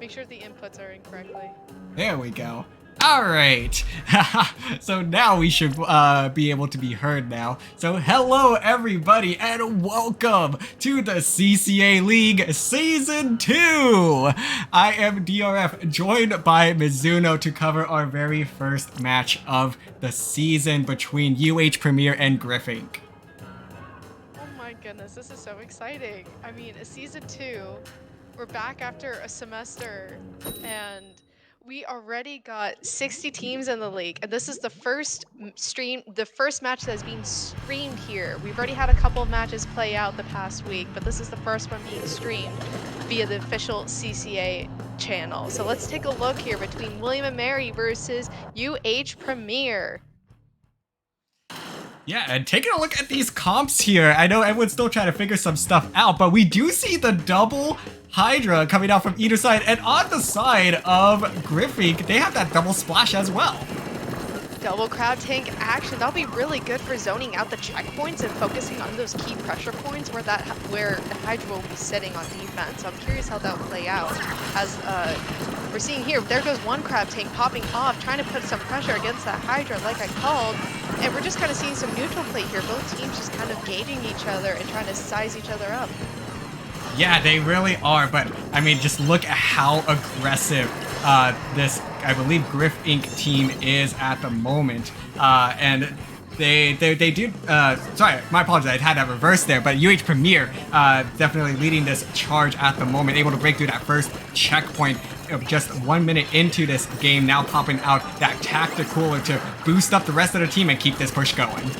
Make sure the inputs are incorrectly. There we go. All right. So now we should be able to be heard now. So hello everybody and welcome to the CCA League Season 2. I am DRF, joined by Mizuno to cover our very first match of the season between UH Premier and Griffink. Oh my goodness, this is so exciting. I mean, Season 2, we're back after a semester and we already got 60 teams in the league, and this is the first match that is being streamed here. We've already had a couple of matches play out the past week, but this is the first one being streamed via the official CCA channel. So let's take a look here between William and Mary versus UH Premier. Yeah, and taking a look at these comps here, I know everyone's still trying to figure some stuff out, but we do see the double Hydra coming out from either side, and on the side of Griffink, they have that double splash as well. Double crowd tank action, that'll be really good for zoning out the checkpoints and focusing on those key pressure points where the Hydra will be sitting on defense. So I'm curious how that will play out. As we're seeing here, there goes one crab tank popping off, trying to put some pressure against that Hydra like I called. And we're just kind of seeing some neutral play here. Both teams just kind of gauging each other and trying to size each other up. Yeah, they really are, but I mean, just look at how aggressive this, I believe, Griffink team is at the moment. And they do, sorry, my apologies, I had that reverse there, but UH Premier definitely leading this charge at the moment, able to break through that first checkpoint just 1 minute into this game, now popping out that tactical to boost up the rest of the team and keep this push going.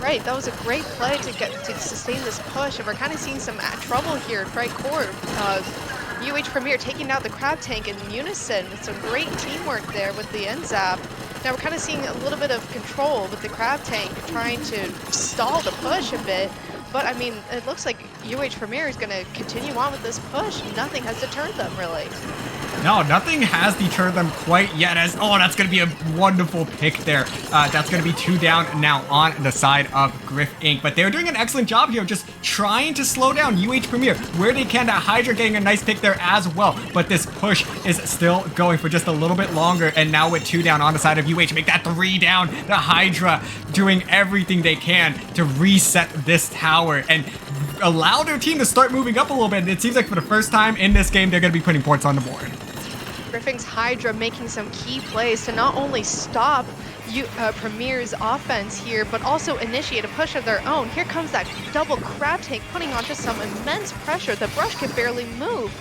Right, that was a great play to sustain this push, and we're kind of seeing some trouble here at right court. UH Premier taking out the crab tank in unison with some great teamwork there with the end zap. Now we're kind of seeing a little bit of control with the crab tank trying to stall the push a bit, but I mean, it looks like UH Premier is going to continue on with this push. Nothing has deterred them, really. No, nothing has deterred them quite yet, as, oh, that's going to be a wonderful pick there. That's going to be 2 down now on the side of Griffink, but they're doing an excellent job here, just trying to slow down UH Premier where they can. That Hydra getting a nice pick there as well, but this push is still going for just a little bit longer, and now with 2 down on the side of UH, make that 3 down. The Hydra doing everything they can to reset this tower and allow their team to start moving up a little bit. And it seems like for the first time in this game, they're going to be putting points on the board. Griffink's Hydra making some key plays to not only stop Premier's offense here, but also initiate a push of their own. Here comes that double crab tank, putting on just some immense pressure. The brush can barely move.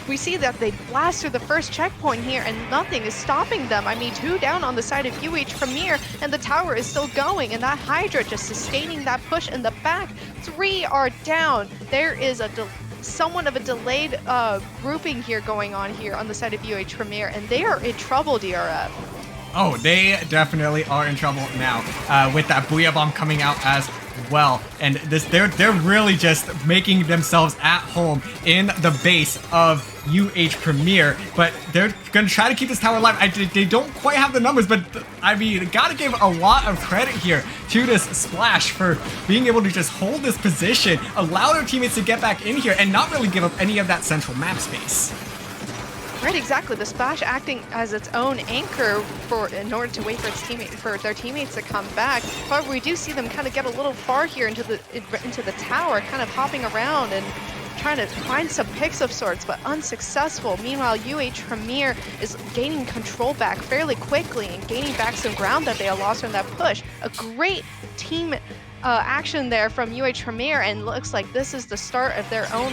We see that they blast through the first checkpoint here, and nothing is stopping them. I mean, 2 down on the side of UH Premier, and the tower is still going, and that Hydra just sustaining that push in the back. 3 are down. There is somewhat of a delayed grouping here going on here on the side of UH Premier, and they are in trouble, DRF. Oh, they definitely are in trouble now with that Booyah Bomb coming out as well. And they're really just making themselves at home in the base of UH Premier, but they're going to try to keep this tower alive. They don't quite have the numbers, but I mean, gotta give a lot of credit here to this Splash for being able to just hold this position, allow their teammates to get back in here, and not really give up any of that central map space. Right, exactly. The Splash acting as its own anchor in order to wait for their teammates to come back. However, we do see them kind of get a little far here into the tower, kind of hopping around and trying to find some picks of sorts, but unsuccessful. Meanwhile, UH Premier is gaining control back fairly quickly and gaining back some ground that they had lost on that push. A great team action there from UH Premier, and looks like this is the start of their own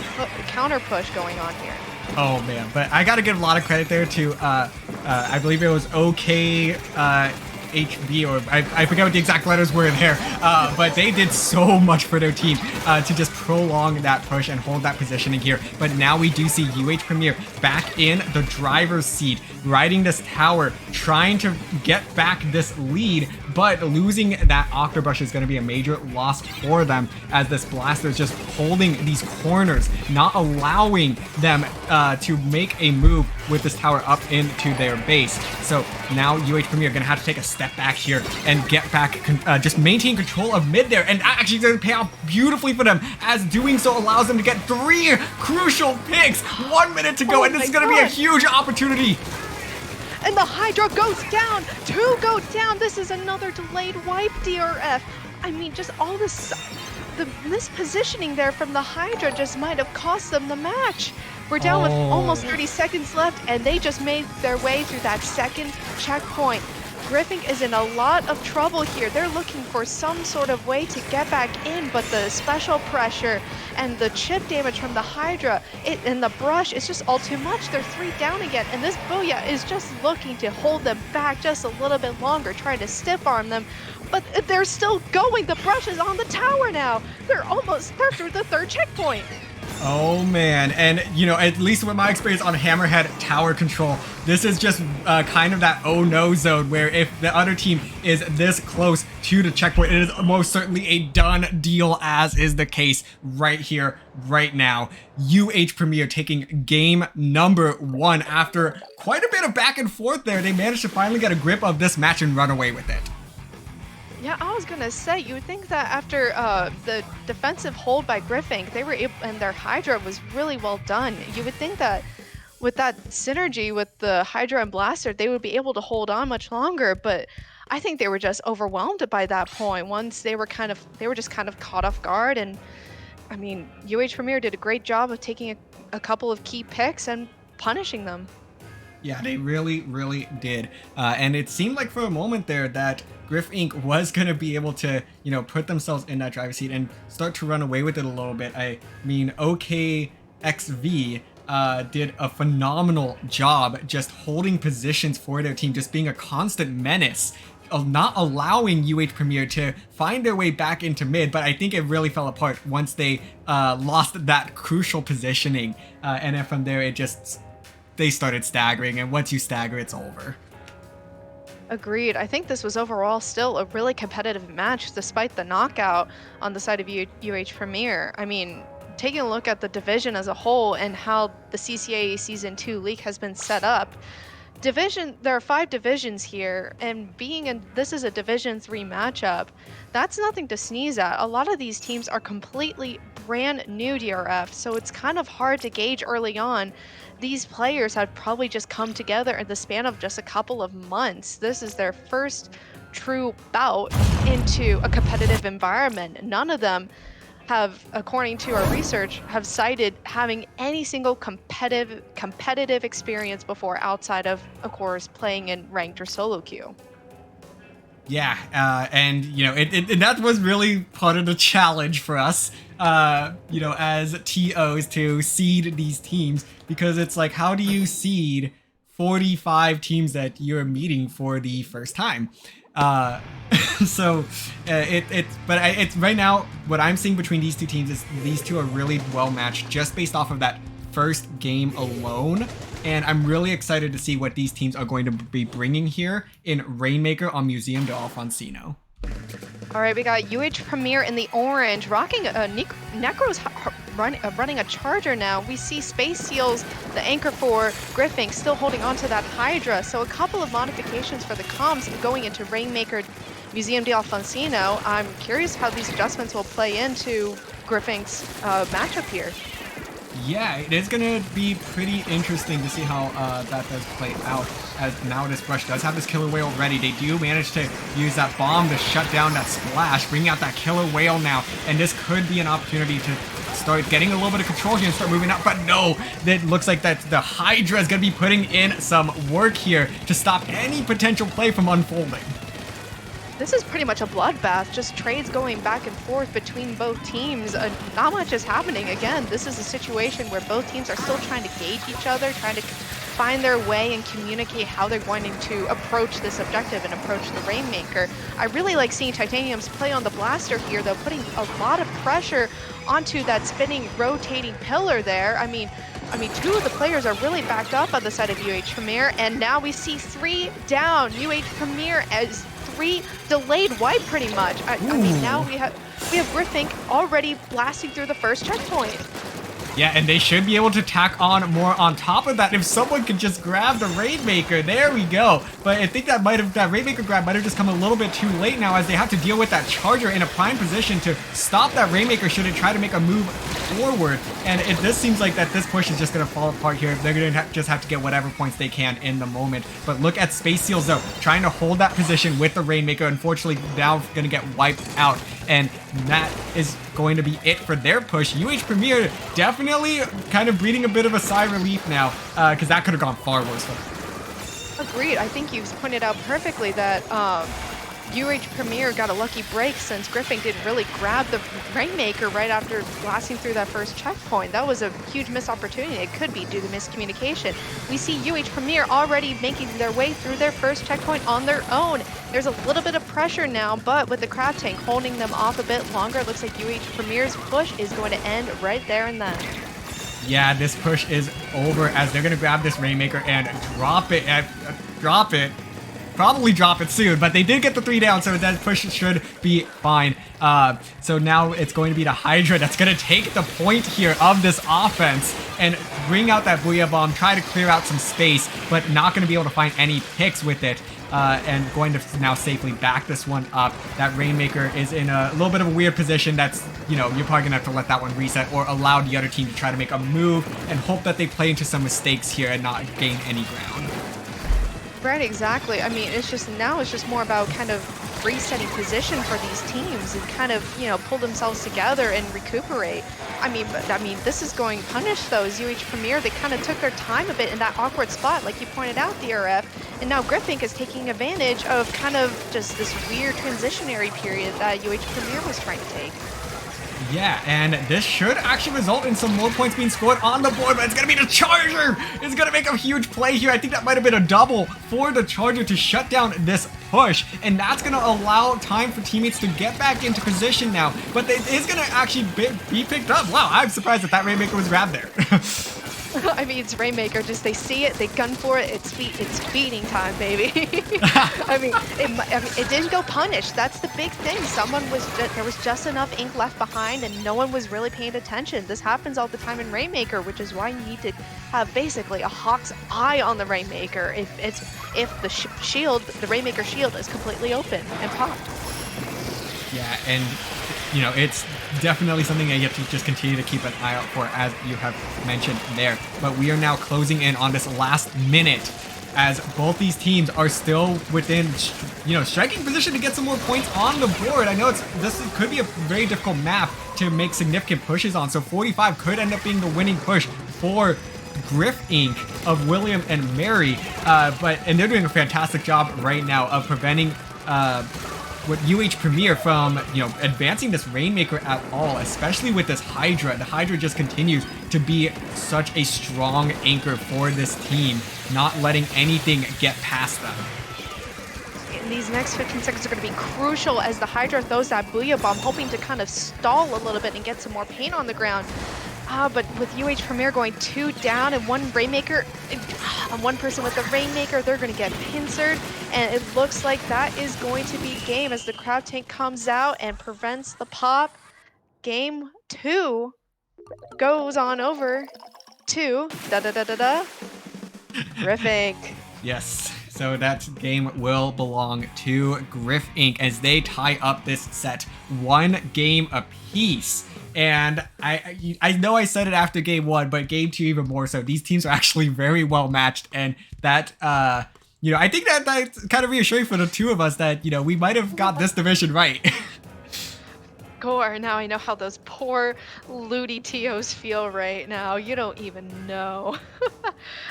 counter push going on here. Oh man, but I gotta give a lot of credit there to, I believe it was OK HB, or I forget what the exact letters were there, but they did so much for their team to just prolong that push and hold that positioning here. But now we do see UH Premier back in the driver's seat, riding this tower, trying to get back this lead but losing that Octobrush is going to be a major loss for them, as this Blaster is just holding these corners, not allowing them to make a move with this tower up into their base. So now UH Premier are going to have to take a step back here and get back, just maintain control of mid there, and that actually going to pay off beautifully for them, as doing so allows them to get 3 crucial picks. 1 minute to go, and this is going to be a huge opportunity. And the Hydra goes down, 2 go down. This is another delayed wipe, DRF. I mean, just all this, the mispositioning there from the Hydra just might have cost them the match. We're down with almost 30 seconds left, and they just made their way through that second checkpoint. Griffink is in a lot of trouble here. They're looking for some sort of way to get back in, but the special pressure and the chip damage from the Hydra and the brush is just all too much. They're 3 down again, and this Booyah is just looking to hold them back just a little bit longer, trying to stiff arm them. But they're still going. The brush is on the tower now. They're through the 3rd checkpoint. Oh man, and you know, at least with my experience on Hammerhead tower control, this is just kind of that oh no zone, where if the other team is this close to the checkpoint, it is most certainly a done deal, as is the case right here, right now. UH Premier taking game number 1 after quite a bit of back and forth there. They managed to finally get a grip of this match and run away with it. Yeah, I was gonna say, you would think that after the defensive hold by Griffink, they were able, and their Hydra was really well done. You would think that with that synergy with the Hydra and Blaster, they would be able to hold on much longer, but I think they were just overwhelmed by that point. Once they were just kind of caught off guard, and I mean, UH Premier did a great job of taking a couple of key picks and punishing them. Yeah, they really, really did. And it seemed like for a moment there that Griffink was going to be able to, you know, put themselves in that driver's seat and start to run away with it a little bit. I mean, OKXV did a phenomenal job just holding positions for their team, just being a constant menace, not allowing UH Premier to find their way back into mid, but I think it really fell apart once they lost that crucial positioning. And then from there, they started staggering, and once you stagger, it's over. Agreed. I think this was overall still a really competitive match, despite the knockout on the side of UH Premier. I mean, taking a look at the division as a whole and how the CCA Season 2 league has been set up, there are 5 divisions here, and this is a Division 3 matchup, that's nothing to sneeze at. A lot of these teams are completely brand new DRF, so it's kind of hard to gauge early on. These players had probably just come together in the span of just a couple of months. This is their first true bout into a competitive environment. None of them have, according to our research, have cited having any single competitive experience before, outside of course, playing in ranked or solo queue. Yeah, and you know, that was really part of the challenge for us, you know, as TOs to seed these teams, because it's like, how do you seed 45 teams that you're meeting for the first time? So it's right now, what I'm seeing between these 2 teams is these 2 are really well matched just based off of that first game alone. And I'm really excited to see what these teams are going to be bringing here in Rainmaker on Museum de Alfonsino. All right, we got UH Premier in the orange, rocking Necro's running a charger now. We see Space Seals, the anchor for Griffink, still holding on to that Hydra. So a couple of modifications for the comms going into Rainmaker Museum de Alfonsino. I'm curious how these adjustments will play into Griffink's matchup here. Yeah, it is going to be pretty interesting to see how that does play out, as now this Brush does have this Killer Whale ready. They do manage to use that bomb to shut down that splash, bringing out that Killer Whale now, and this could be an opportunity to start getting a little bit of control here and start moving out, but no, it looks like that the Hydra is going to be putting in some work here to stop any potential play from unfolding. This is pretty much a bloodbath, just trades going back and forth between both teams. Not much is happening. Again, this is a situation where both teams are still trying to gauge each other, trying to find their way and communicate how they're going to approach this objective and approach the Rainmaker. I really like seeing Titanium's play on the Blaster here, though, putting a lot of pressure onto that spinning, rotating pillar there. I mean, 2 of the players are really backed up on the side of UH Premier, and now we see 3 down. UH Premier as 3 delayed wipe pretty much. I mean, now we have Griffink already blasting through the first checkpoint. Yeah, and they should be able to tack on more on top of that if someone could just grab the Rainmaker. There we go. But I think that Rainmaker grab might have just come a little bit too late now, as they have to deal with that Charger in a prime position to stop that Rainmaker should it try to make a move forward. And this seems like that this push is just going to fall apart here. They're going to just have to get whatever points they can in the moment. But look at Space Seals, though, trying to hold that position with the Rainmaker. Unfortunately, now going to get wiped out. And that is going to be it for their push. UH Premier definitely kind of breathing a bit of a sigh of relief now, because that could have gone far worse for them. Agreed. I think you've pointed out perfectly that UH Premier got a lucky break since Griffink didn't really grab the Rainmaker right after blasting through that first checkpoint. That was a huge missed opportunity. It could be due to miscommunication. We see UH Premier already making their way through their first checkpoint on their own. There's a little bit of pressure now, but with the crab tank holding them off a bit longer, it looks like UH Premier's push is going to end right there and then. Yeah, this push is over as they're going to grab this Rainmaker and drop it. Probably drop it soon, but they did get the 3 down, so that push should be fine. So now it's going to be the Hydra that's going to take the point here of this offense and bring out that Booyah Bomb, try to clear out some space, but not going to be able to find any picks with it. And going to now safely back this one up. That Rainmaker is in a little bit of a weird position that's, you're probably going to have to let that one reset or allow the other team to try to make a move and hope that they play into some mistakes here and not gain any ground. Right, exactly. I mean, it's just more about kind of resetting position for these teams and kind of, pull themselves together and recuperate. I mean, this is going punish those UH Premier. They kind of took their time a bit in that awkward spot, like you pointed out, DRF. And now Griffink is taking advantage of kind of just this weird transitionary period that UH Premier was trying to take. Yeah, and this should actually result in some more points being scored on the board, but it's going to be the Charger! It's going to make a huge play here. I think that might have been a double for the Charger to shut down this push, and that's going to allow time for teammates to get back into position now, but it is going to actually be picked up. Wow, I'm surprised that Rainmaker was grabbed there. I mean, it's Rainmaker. Just they see it, they gun for it. It's feeding time, baby. I mean, it didn't go punished. That's the big thing. There was just enough ink left behind, and no one was really paying attention. This happens all the time in Rainmaker, which is why you need to have basically a hawk's eye on the Rainmaker. If the Rainmaker shield is completely open and popped. Yeah, and it's definitely something that you have to just continue to keep an eye out for, as you have mentioned there. But we are now closing in on this last minute, as both these teams are still within, striking position to get some more points on the board. I know this could be a very difficult map to make significant pushes on, so 45 could end up being the winning push for Griffink of William and Mary. And they're doing a fantastic job right now of preventing with UH Premier from, advancing this Rainmaker at all, especially with this Hydra. The Hydra just continues to be such a strong anchor for this team, not letting anything get past them. And these next 15 seconds are going to be crucial as the Hydra throws that Booyah Bomb, hoping to kind of stall a little bit and get some more paint on the ground. But with UH Premier going 2 down and one Rainmaker, one person with the Rainmaker, they're going to get pincered. And it looks like that is going to be game as the crab tank comes out and prevents the pop. Game 2 goes on over to Griffink. Yes. So that game will belong to Griffink as they tie up this set 1 game apiece. And I know I said it after game 1, but game 2 even more so. These teams are actually very well matched, and that I think that's kind of reassuring for the two of us that we might have got this division right. Gore, now I know how those poor Ludi TOs feel right now. You don't even know.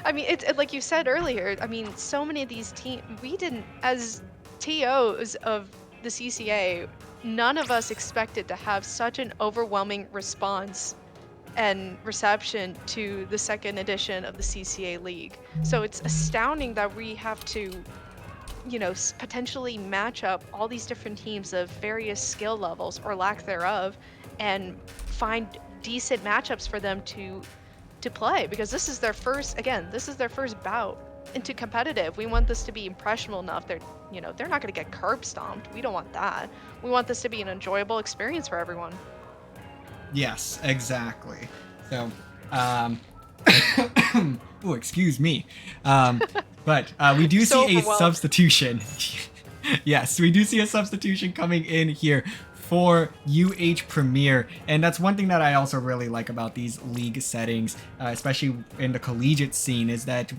I mean, it's like you said earlier. I mean, so many of these teams, we didn't, as TOs of the CCA, none of us expected to have such an overwhelming response and reception to the 2nd edition of the CCA League. So it's astounding that we have to, potentially match up all these different teams of various skill levels or lack thereof and find decent matchups for them to play, because this is their first bout into competitive. We want this to be impressionable enough. They're not going to get curb stomped. We don't want that. We want this to be an enjoyable experience for everyone. Yes, exactly. So, oh, excuse me. But we do So see a overwhelmed. substitution. Yes, we do see a substitution coming in here for Premier, and that's one thing that I also really like about these league settings, especially in the collegiate scene, is that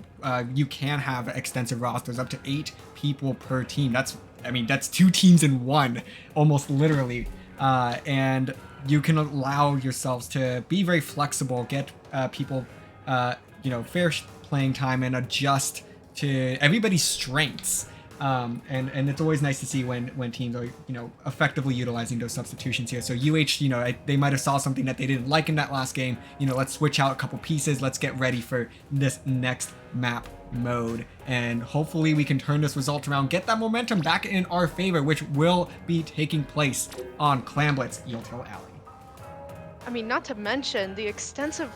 you can have extensive rosters, up to 8 people per team. That's 2 teams in one, almost literally, and you can allow yourselves to be very flexible, get people, fair playing time, and adjust to everybody's strengths. And it's always nice to see when teams are, effectively utilizing those substitutions here. So they might have saw something that they didn't like in that last game. Let's switch out a couple pieces. Let's get ready for this next map mode. And hopefully we can turn this result around, get that momentum back in our favor, which will be taking place on Clamblitz Eeltail Alley. I mean, not to mention the extensive,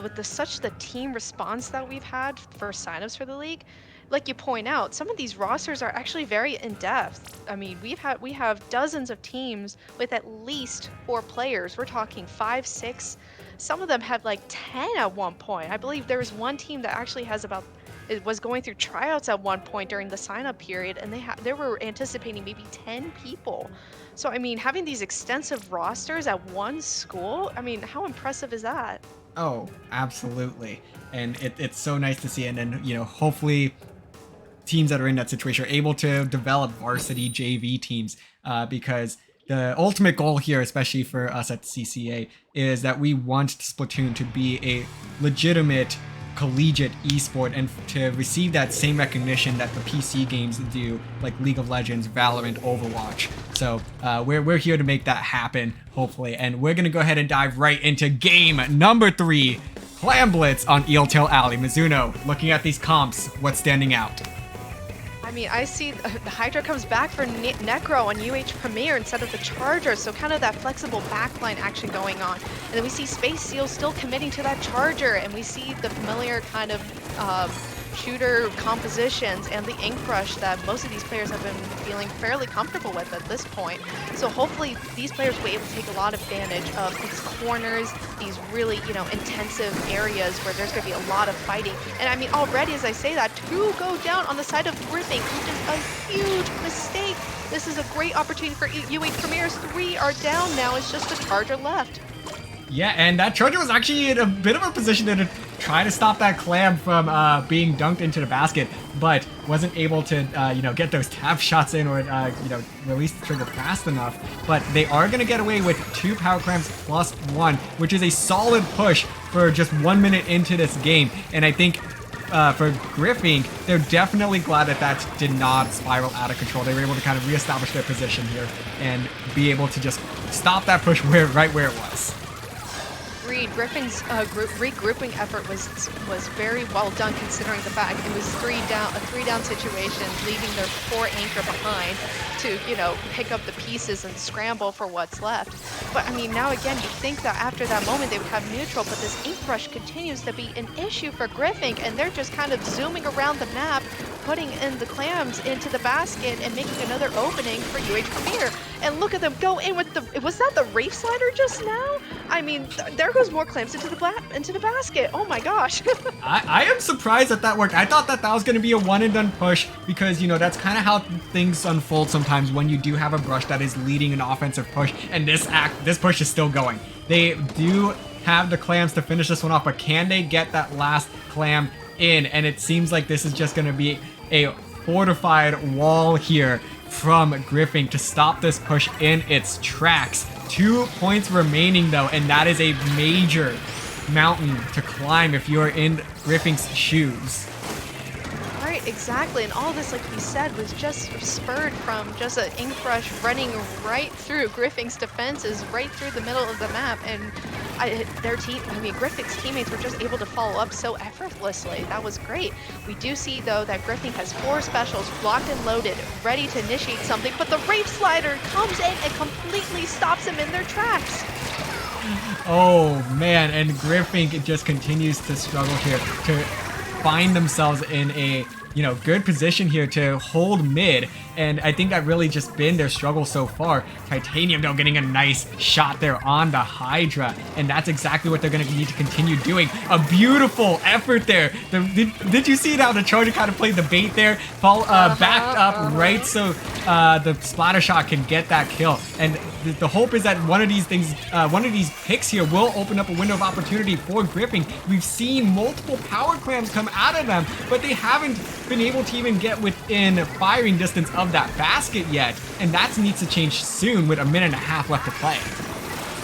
with the team response that we've had for signups for the league. Like you point out, some of these rosters are actually very in-depth. I mean, we have dozens of teams with at least 4 players. We're talking 5, 6. Some of them had like 10 at one point. I believe there was one team that actually it was going through tryouts at one point during the sign-up period, and they were anticipating maybe 10 people. So I mean, having these extensive rosters at one school, I mean, how impressive is that? Oh, absolutely. And it's so nice to see. And then, hopefully teams that are in that situation are able to develop varsity JV teams, because the ultimate goal here, especially for us at CCA, is that we want Splatoon to be a legitimate collegiate esport and to receive that same recognition that the PC games do, like League of Legends, Valorant, Overwatch. So we're here to make that happen, hopefully. And we're going to go ahead and dive right into game number 3, Clamblitz on Eeltail Alley. Mizuno, looking at these comps, what's standing out? I mean, I see the Hydra comes back for Necro on Premier instead of the Charger, so kind of that flexible backline action going on. And then we see Space Seal still committing to that Charger, and we see the familiar kind of shooter compositions and the ink brush that most of these players have been feeling fairly comfortable with at this point. So hopefully these players will be able to take a lot of advantage of these corners, these really, intensive areas where there's going to be a lot of fighting. And I mean, already as I say that, 2 go down on the side of Griffink, which is a huge mistake. This is a great opportunity for Premiers. 3 are down now. It's just a Charger left. Yeah, and that Charger was actually in a bit of a position to try to stop that Clam from being dunked into the basket, but wasn't able to, get those tap shots in or, release the trigger fast enough. But they are going to get away with 2 Power Clams plus 1, which is a solid push for just 1 minute into this game. And I think for Griffink, they're definitely glad that did not spiral out of control. They were able to kind of reestablish their position here and be able to just stop that push right where it was. Griffin's regrouping effort was very well done, considering the fact it was a 3-down situation, leaving their 4 anchor behind to pick up the pieces and scramble for what's left. But I mean, now again, you think that after that moment they would have neutral, but this ink brush continues to be an issue for Griffink, and they're just kind of zooming around the map, putting in the clams into the basket and making another opening for Premier. And look at them go in with was that the Wraith Slider just now? I mean, there goes more clams into the basket. Oh my gosh. I am surprised that worked. I thought that was going to be a one and done push because, that's kind of how things unfold sometimes when you do have a brush that is leading an offensive push, and this push is still going. They do have the clams to finish this one off, but can they get that last clam in? And it seems like this is just going to be a fortified wall here from Griffink to stop this push in its tracks. 2 points remaining though, and that is a major mountain to climb if you're in Griffink's shoes. Right, exactly. And all this, like you said, was just spurred from just an ink brush running right through Griffink's defenses, right through the middle of the map. And Griffink's teammates were just able to follow up so effortlessly. That was great. We do see, though, that Griffink has 4 specials locked and loaded, ready to initiate something, but the Wraith Slider comes in and completely stops them in their tracks. Oh, man, and Griffink just continues to struggle here to find themselves in a good position here to hold mid, and I think that really just been their struggle so far. Titanium though getting a nice shot there on the Hydra, and that's exactly what they're gonna need to continue doing. A beautiful effort there. Did you see how the Charger kind of played the bait there? Backed up right so the splatter shot can get that kill, and the hope is that one of these picks here will open up a window of opportunity for Griffink. We've seen multiple power clams come out of them, but they haven't been able to even get within firing distance of that basket yet, and that needs to change soon with a minute and a half left to play.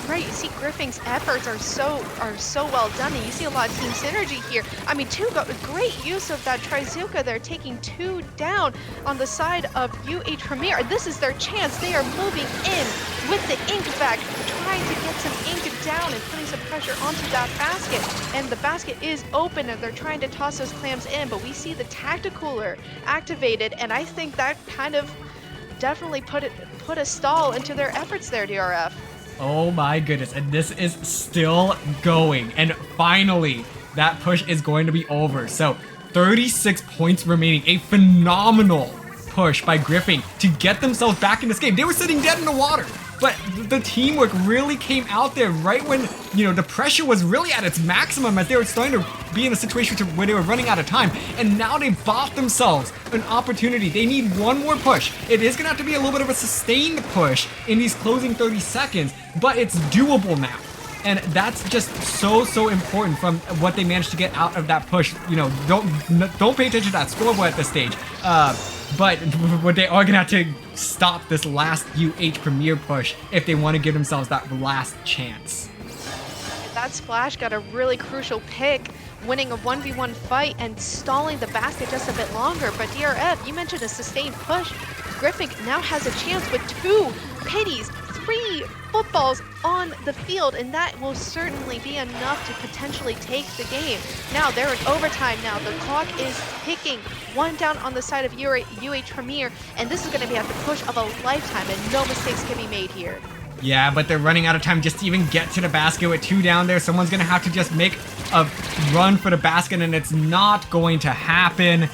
Right, you see Griffink's efforts are so well done, and you see a lot of team synergy here. I mean, great use of that Trizuka. They're taking 2 down on the side of UH Premier. This is their chance. They are moving in with the ink back, trying to get some ink down and putting some pressure onto that basket. And the basket is open, and they're trying to toss those clams in, but we see the Tacticooler activated, and I think that kind of definitely put a stall into their efforts there, DRF. Oh my goodness, and this is still going, and finally that push is going to be over. So 36 points remaining, a phenomenal push by Griffink to get themselves back in this game. They were sitting dead in the water, but the teamwork really came out there right when the pressure was really at its maximum, as they were starting to be in a situation where they were running out of time, and now they bought themselves an opportunity. They need one more push. It is gonna have to be a little bit of a sustained push in these closing 30 seconds, but it's doable now. And that's just so important from what they managed to get out of that push. Don't pay attention to that scoreboard at this stage. But what they are gonna have to stop this last UH Premier push if they want to give themselves that last chance. That splash got a really crucial pick, winning a 1v1 fight and stalling the basket just a bit longer. But DRF, you mentioned a sustained push. Griffink now has a chance with 2 pities, 3 footballs on the field, and that will certainly be enough to potentially take the game. Now they're in overtime now. The clock is ticking. 1 down on the side of UH Premier, and this is going to be at the push of a lifetime, and no mistakes can be made here. Yeah, but they're running out of time just to even get to the basket with 2 down there. Someone's going to have to just make a run for the basket, and it's not going to happen.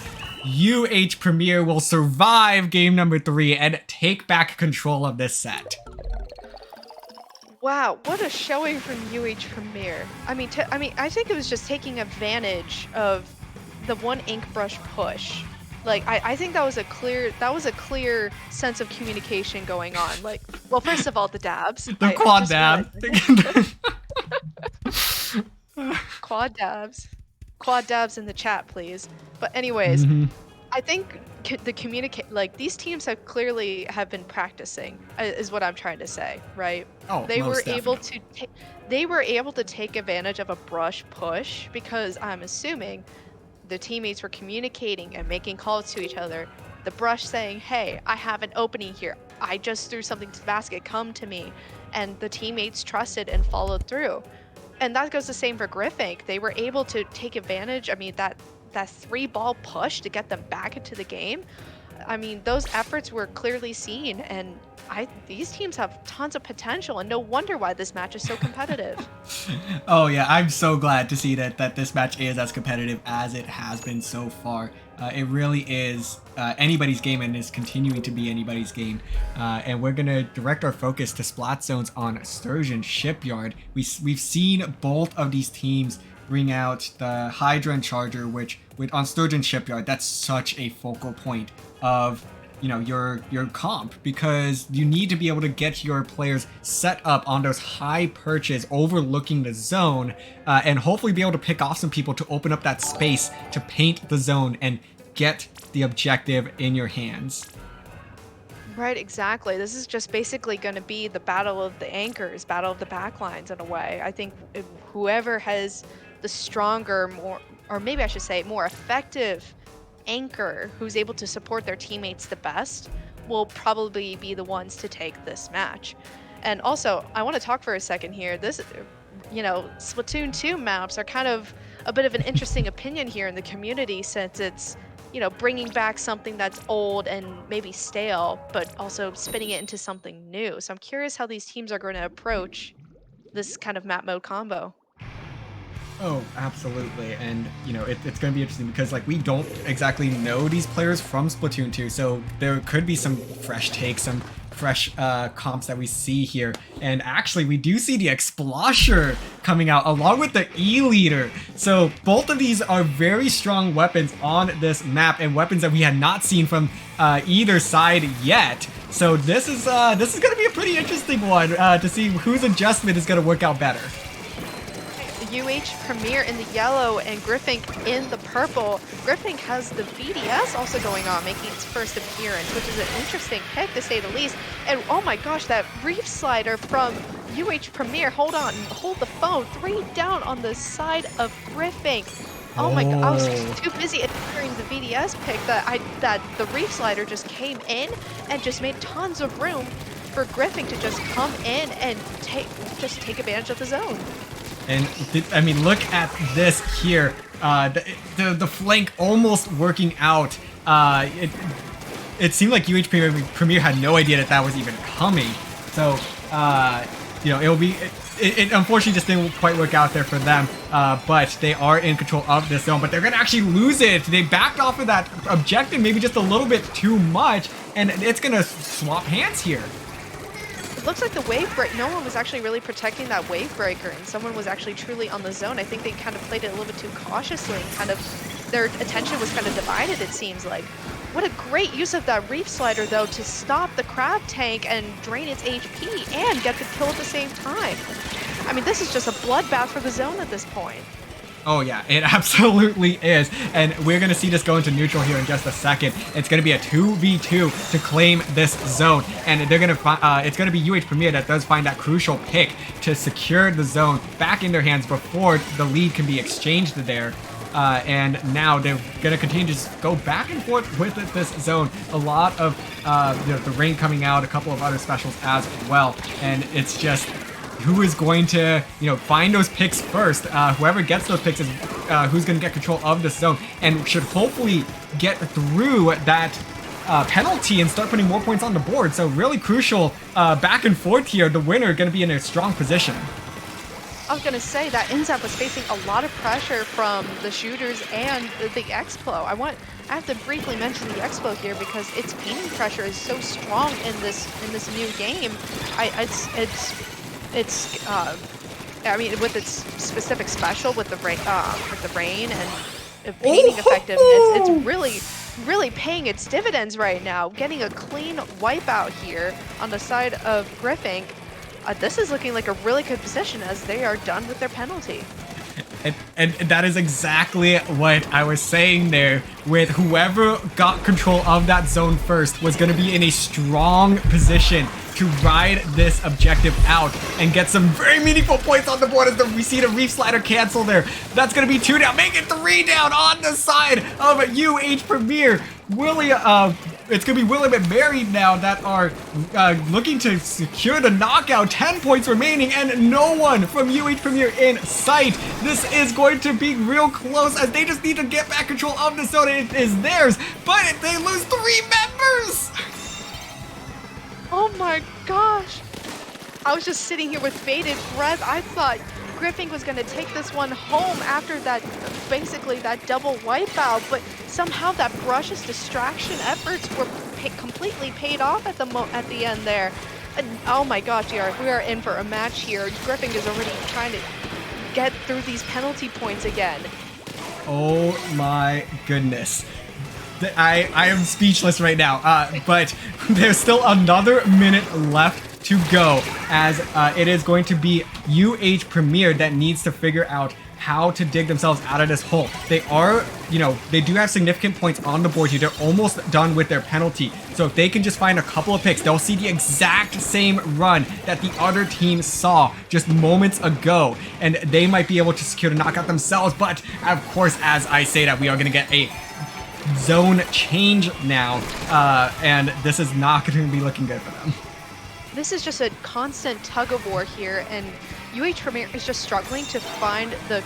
UH Premier will survive game number 3 and take back control of this set. Wow, what a showing from UH Premier. I mean, I think it was just taking advantage of the one ink brush push. Like, I think that was a clear sense of communication going on. Like, well, first of all, the dabs. The quad dab. Quad dabs. Quad dabs in the chat, please. But anyways, I think these teams have clearly been practicing, is what I'm trying to say, right? Oh, they were definitely. able to take advantage of a brush push, because I'm assuming the teammates were communicating and making calls to each other. The brush saying, hey, I have an opening here. I just threw something to the basket, come to me. And the teammates trusted and followed through. And that goes the same for Griffink. They were able to take advantage. I mean, that 3-ball push to get them back into the game. I mean, those efforts were clearly seen, and these teams have tons of potential, and no wonder why this match is so competitive. Oh yeah, I'm so glad to see that this match is as competitive as it has been so far. It really is anybody's game, and is continuing to be anybody's game. And we're gonna direct our focus to splat zones on Sturgeon Shipyard. We've seen both of these teams bring out the Hydra and Charger, which on Sturgeon Shipyard, that's such a focal point of your comp, because you need to be able to get your players set up on those high perches overlooking the zone, and hopefully be able to pick off some people to open up that space to paint the zone and get the objective in your hands. Right, exactly. This is just basically going to be the battle of the anchors, battle of the backlines in a way. I think whoever has the stronger, or maybe I should say more effective anchor, who's able to support their teammates the best, will probably be the ones to take this match. And also, I want to talk for a second here. This, Splatoon 2 maps are kind of a bit of an interesting opinion here in the community, since it's, bringing back something that's old and maybe stale, but also spinning it into something new. So I'm curious how these teams are going to approach this kind of map mode combo. Oh, absolutely. And, you know, it's going to be interesting because, like, we don't exactly know these players from Splatoon 2, so there could be some fresh takes, some fresh comps that we see here. And actually, we do see the Explosher coming out along with the E-Leader. So both of these are very strong weapons on this map and weapons that we had not seen from either side yet. So this is going to be a pretty interesting one to see whose adjustment is going to work out better. Premier in the yellow and Griffink in the purple. Griffink has the VDS also going on, making its first appearance, which is an interesting pick to say the least. And oh my gosh, that reef slider from Premier. Hold on, hold the phone. 3 down on the side of Griffink. Oh my god, I was too busy admiring the VDS pick that the reef slider just came in and just made tons of room for Griffink to just come in and take advantage of the zone. And I mean, look at this here. The flank almost working out. It seemed like Premier had no idea that was even coming. So you know, it unfortunately just didn't quite work out there for them. But they are in control of this zone. But they're gonna actually lose it. They backed off of that objective maybe just a little bit too much, and it's gonna swap hands here. It looks like the wave break, no one was actually really protecting that wave breaker, and someone was actually truly on the zone. I think they kind of played it a little bit too cautiously, and kind of their attention was kind of divided, it seems like. What a great use of that reef slider, though, to stop the crab tank and drain its HP and get the kill at the same time. I mean, this is just a bloodbath for the zone at this point. Oh yeah, it absolutely is. And we're going to see this go into neutral here in just a second. It's going to be a 2v2 to claim this zone. And they're going to it's going to be Premier that does find that crucial pick to secure the zone back in their hands before the lead can be exchanged there. And now they're going to continue to just go back and forth with this zone. A lot of the rain coming out, a couple of other specials as well. And it's just who is going to, you know, find those picks first. Whoever gets those picks is who's going to get control of this zone and should hopefully get through that penalty and start putting more points on the board. So really crucial back and forth here. The winner going to be in a strong position. I was going to say that NZAP was facing a lot of pressure from the shooters and the Explo. I have to briefly mention the Explo here because its beaming pressure is so strong in this new game. I mean, with its specific special, with the rain and painting effectiveness, it's really paying its dividends right now. Getting a clean wipeout here on the side of Griffink. This is looking like a really good position as they are done with their penalty. And that is exactly what I was saying there, with whoever got control of that zone first was going to be in a strong position to ride this objective out and get some very meaningful points on the board as we see the reef slider cancel there. That's going to be 2 down, make it 3 down on the side of Premier. It's going to be William and Mary now that are looking to secure the knockout. 10 points remaining and no one from Premier in sight. This is going to be real close as they just need to get back control of the zone. It is theirs, but they lose 3 members. Oh my gosh. I was just sitting here with bated breath. I thought Griffink was going to take this one home after that, basically that double wipeout, but somehow that Brush's distraction efforts were completely paid off at the end there. And, oh my gosh, we are in for a match here. Griffink is already trying to get through these penalty points again. Oh my goodness. I am speechless right now, but there's still another minute left to go as it is going to be Premier that needs to figure out how to dig themselves out of this hole. They are, you know, they do have significant points on the board here. They're almost done with their penalty. So if they can just find a couple of picks, they'll see the exact same run that the other team saw just moments ago. And they might be able to secure the knockout themselves. But of course, as I say that, we are going to get a zone change now. And this is not going to be looking good for them. This is just a constant tug of war here, and Premier is just struggling to find the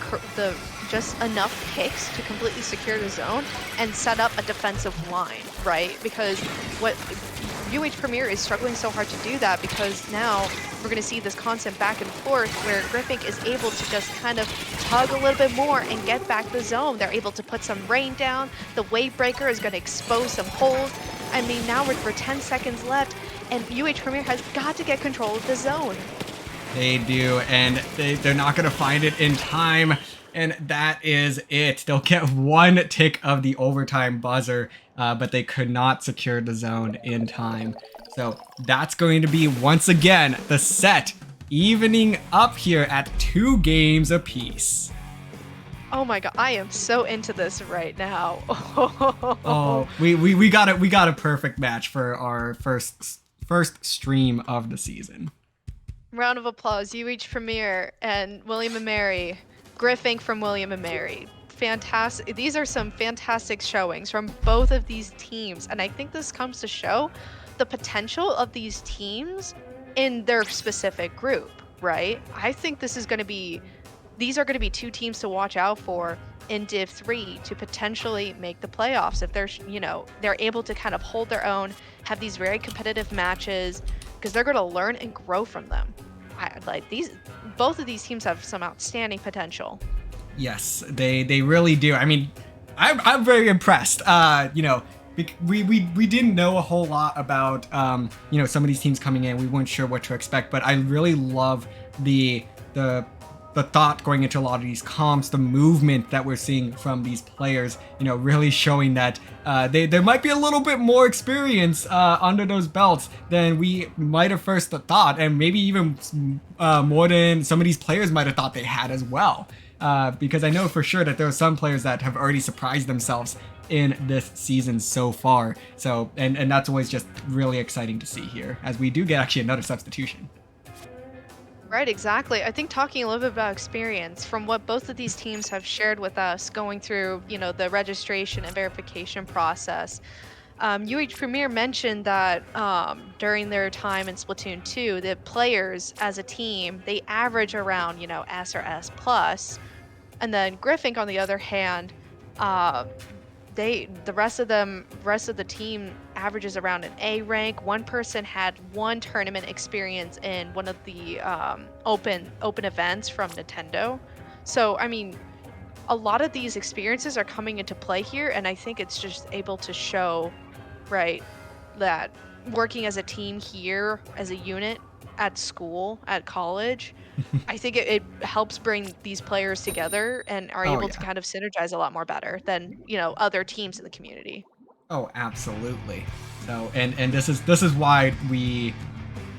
just enough picks to completely secure the zone and set up a defensive line, right? Because what UH Premier is struggling so hard to do that because now we're going to see this constant back and forth where Griffink is able to just kind of tug a little bit more and get back the zone. They're able to put some rain down. The wave breaker is going to expose some holes. I mean, now we're 10 seconds left, and UH Premier has got to get control of the zone. They do, and they're not going to find it in time. And that is it. They'll get one tick of the overtime buzzer, but they could not secure the zone in time. So that's going to be, once again, the set evening up here at 2 games apiece. Oh my god, I am so into this right now. Oh, we got a perfect match for our first stream of the season. Round of applause, UH Premier and William & Mary. Griffink from William & Mary. Fantastic. These are some fantastic showings from both of these teams, and I think this comes to show the potential of these teams in their specific group, right? I think these are going to be 2 teams to watch out for in Div 3 to potentially make the playoffs if they're able to kind of hold their own, have these very competitive matches, because they're going to learn and grow from them. Both of these teams have some outstanding potential. Yes, they really do. I mean, I'm very impressed. We didn't know a whole lot about some of these teams coming in. We weren't sure what to expect, but I really love the thought going into a lot of these comps, the movement that we're seeing from these players, really showing that there might be a little bit more experience under those belts than we might have first thought, and maybe even more than some of these players might have thought they had as well. Because I know for sure that there are some players that have already surprised themselves in this season so far. So, and that's always just really exciting to see here, as we do get actually another substitution. Right, exactly. I think talking a little bit about experience from what both of these teams have shared with us going through, the registration and verification process. UH Premier mentioned that during their time in Splatoon 2, the players as a team, they average around, S or S plus. And then Griffink, on the other hand, the rest of the team averages around an A rank. One person had 1 tournament experience in one of the open events from Nintendo. So I mean, a lot of these experiences are coming into play here, and I think it's just able to show, right, that working as a team here, as a unit at school, at college, I think it helps bring these players together and are able to kind of synergize a lot more better than, other teams in the community. Oh, absolutely. So, and this is why we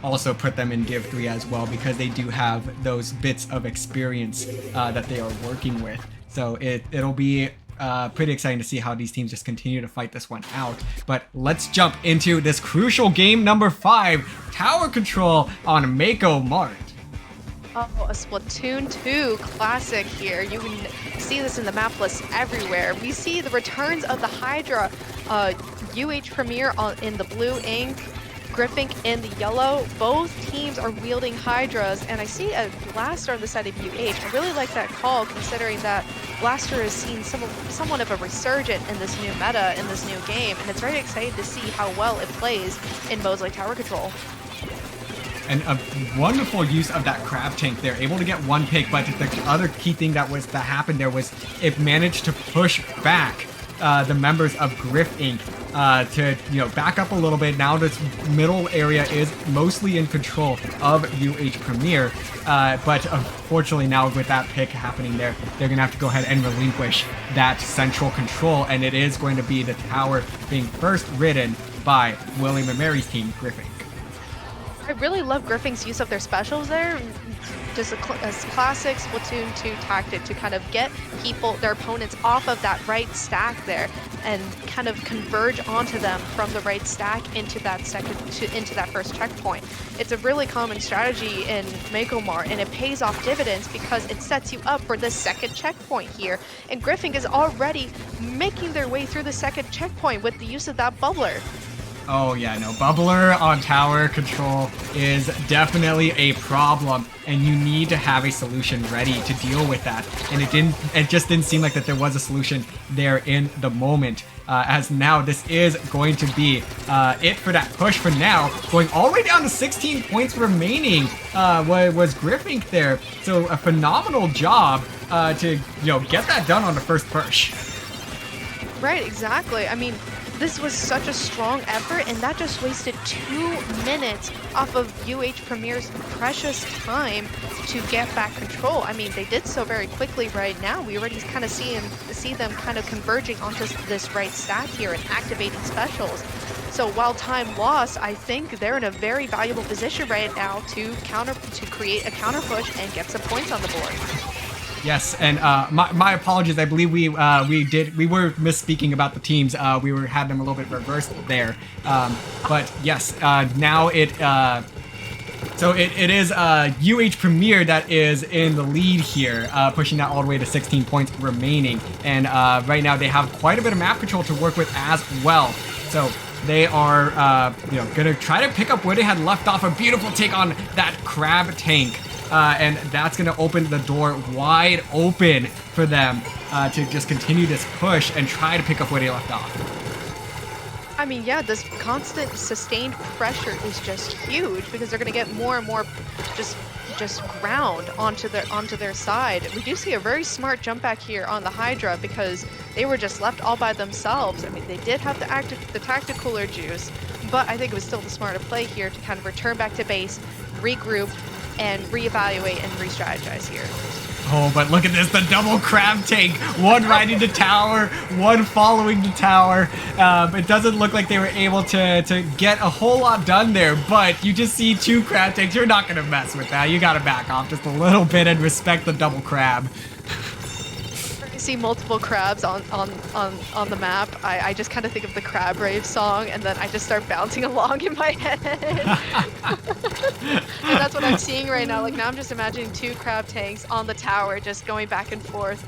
also put them in Div 3 as well, because they do have those bits of experience that they are working with. So it'll be pretty exciting to see how these teams just continue to fight this one out. But let's jump into this crucial game number 5, Tower Control on Mako Mart. Oh, a Splatoon 2 classic here. You can see this in the map list everywhere. We see the returns of the Hydra, UH Premier in the blue ink, Griffink in the yellow. Both teams are wielding Hydras, and I see a Blaster on the side of UH. I really like that call, considering that Blaster has seen somewhat of a resurgent in this new meta, in this new game, and it's very exciting to see how well it plays in modes like Tower Control. And a wonderful use of that crab tank. They're able to get 1 pick, but the other key thing that happened there was it managed to push back the members of Griffink to back up a little bit. Now this middle area is mostly in control of UH Premier, but unfortunately now with that pick happening there, they're gonna have to go ahead and relinquish that central control, and it is going to be the tower being first ridden by William & Mary's team, Griffink. I really love Griffink's use of their specials there. Just a classic Splatoon 2 tactic to kind of get their opponents off of that right stack there and kind of converge onto them from the right stack into that first checkpoint. It's a really common strategy in Mako Mart, and it pays off dividends because it sets you up for the second checkpoint here. And Griffink is already making their way through the second checkpoint with the use of that bubbler. Oh yeah, no, Bubbler on Tower Control is definitely a problem, and you need to have a solution ready to deal with that. And it just didn't seem like that there was a solution there in the moment. as now this is going to be it for that push for now. Going all the way down to 16 points remaining was Griffink there. So a phenomenal job to get that done on the first push. Right, exactly. I mean, this was such a strong effort, and that just wasted 2 minutes off of UH Premier's precious time to get back control. I mean, they did so very quickly right now. We already kind of see them kind of converging onto this right stack here and activating specials. So while time lost, I think they're in a very valuable position right now to create a counter push and get some points on the board. Yes, and my apologies. I believe we were misspeaking about the teams. We had them a little bit reversed there. But yes, now it is UH Premier that is in the lead here, pushing that all the way to 16 points remaining. And right now they have quite a bit of map control to work with as well. So they are gonna try to pick up where they had left off. A beautiful take on that crab tank. And that's going to open the door wide open for them to just continue this push and try to pick up where they left off. I mean, yeah, this constant sustained pressure is just huge because they're going to get more and more just ground onto their side. We do see a very smart jump back here on the Hydra because they were just left all by themselves. I mean, they did have the tactic cooler juice, but I think it was still the smarter play here to kind of return back to base, regroup, and reevaluate and re-strategize here. Oh, but look at this, the double crab tank. One riding the tower, one following the tower. It doesn't look like they were able to get a whole lot done there, but you just see 2 crab tanks. You're not going to mess with that. You got to back off just a little bit and respect the double crab. See multiple crabs on the map. I just kind of think of the Crab Rave song, and then I just start bouncing along in my head. And that's what I'm seeing right now. Like, now I'm just imagining 2 crab tanks on the tower just going back and forth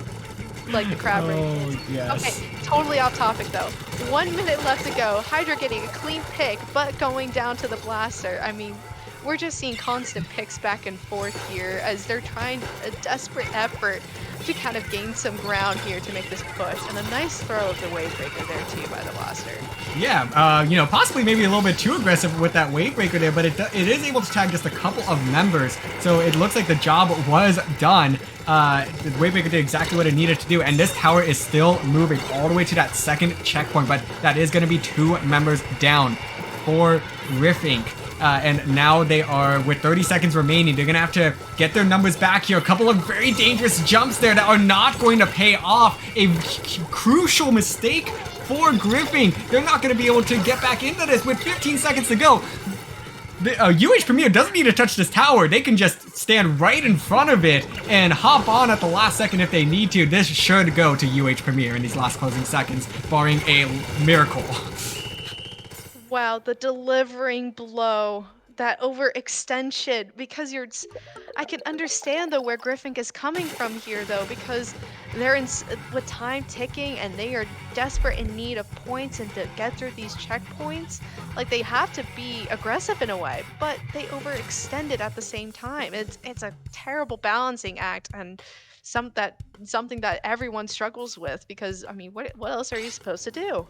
like the Crab Rave is. Yes. Okay, totally off topic though. 1 minute left to go. Hydra getting a clean pick, but going down to the blaster. I mean, we're just seeing constant picks back and forth here as they're trying a desperate effort to kind of gain some ground here to make this push. And a nice throw of the wave breaker there too by the blaster. Yeah, possibly maybe a little bit too aggressive with that wave breaker there, but it is able to tag just a couple of members. So it looks like the job was done. The wave breaker did exactly what it needed to do, and this tower is still moving all the way to that second checkpoint, but that is going to be 2 members down for Griffink. And now they are, with 30 seconds remaining, they're going to have to get their numbers back here. A couple of very dangerous jumps there that are not going to pay off. A crucial mistake for Griffink. They're not going to be able to get back into this with 15 seconds to go. The UH Premier doesn't need to touch this tower. They can just stand right in front of it and hop on at the last second if they need to. This should go to UH Premier in these last closing seconds, barring a miracle. Wow, the delivering blow, that overextension, because I can understand though where Griffink is coming from here though, because they're with time ticking and they are desperate in need of points and to get through these checkpoints. Like, they have to be aggressive in a way, but they overextended at the same time. It's a terrible balancing act, and something that everyone struggles with, because I mean, what else are you supposed to do?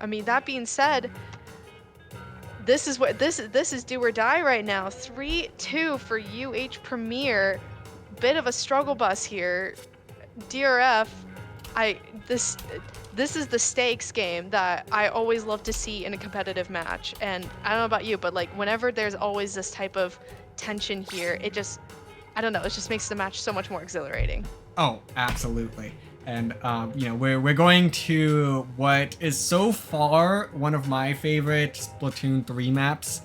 I mean, that being said, this is do or die right now. 3-2 for UH Premier. Bit of a struggle bus here. DRF, this is the stakes game that I always love to see in a competitive match. And I don't know about you, but like, whenever there's always this type of tension here, it just makes the match so much more exhilarating. Oh, absolutely. And we're going to what is so far one of my favorite Splatoon 3 maps,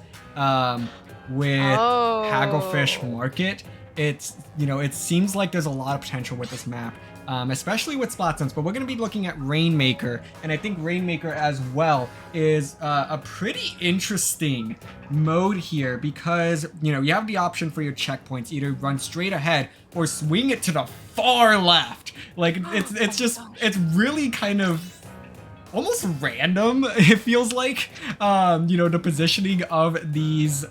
with Hagglefish Market. It seems like there's a lot of potential with this map, especially with spot zones, but we're going to be looking at Rainmaker, and I think Rainmaker as well is a pretty interesting mode here, because you have the option for your checkpoints, either run straight ahead or swing it to the far left. Like, it's really kind of almost random, it feels like, the positioning of these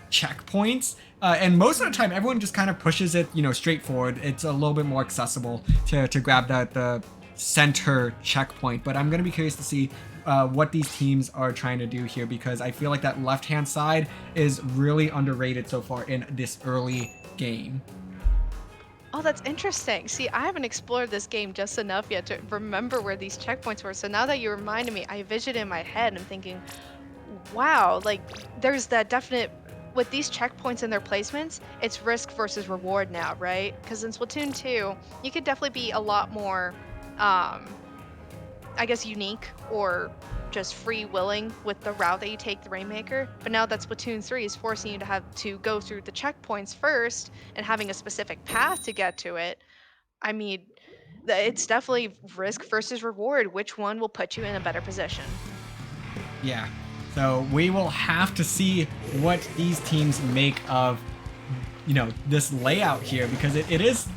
checkpoints. And most of the time, everyone just kind of pushes it, straight forward. It's a little bit more accessible to grab the center checkpoint. But I'm going to be curious to see what these teams are trying to do here, because I feel like that left-hand side is really underrated so far in this early game. Oh, that's interesting. See, I haven't explored this game just enough yet to remember where these checkpoints were. So now that you reminded me, I vision in my head and I'm thinking, wow, like there's that definite with these checkpoints and their placements, it's risk versus reward now, right? Because in Splatoon 2, you could definitely be a lot more I guess unique or just free willing with the route that you take the Rainmaker. But now that Splatoon 3 is forcing you to have to go through the checkpoints first and having a specific path to get to it, I mean, it's definitely risk versus reward. Which one will put you in a better position? Yeah. So we will have to see what these teams make of, this layout here, because it is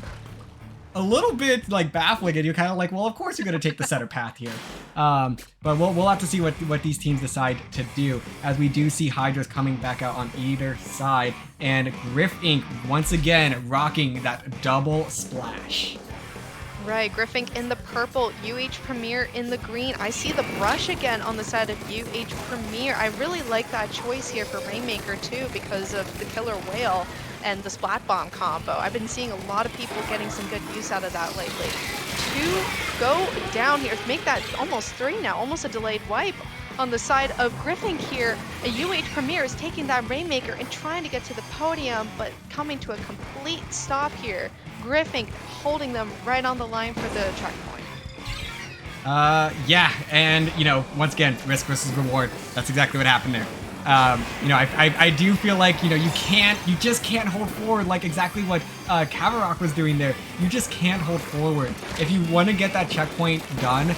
a little bit like baffling, and you're kind of like, well, of course you're going to take the center path here. But we'll have to see what these teams decide to do, as we do see Hydras coming back out on either side, and Griffink once again rocking that double splash. Right, Griffink in the purple, UH Premier in the green. I see the brush again on the side of UH Premier. I really like that choice here for Rainmaker too, because of the Killer Whale and the Splat Bomb combo. I've been seeing a lot of people getting some good use out of that lately. 2 go down here, make that almost 3 now, almost a delayed wipe on the side of Griffink here. A UH Premier is taking that Rainmaker and trying to get to the podium, but coming to a complete stop here. Griffink holding them right on the line for the checkpoint. Yeah, and once again, risk versus reward. That's exactly what happened there. I do feel like you just can't hold forward like exactly what Kavarok was doing there. You just can't hold forward if you want to get that checkpoint done.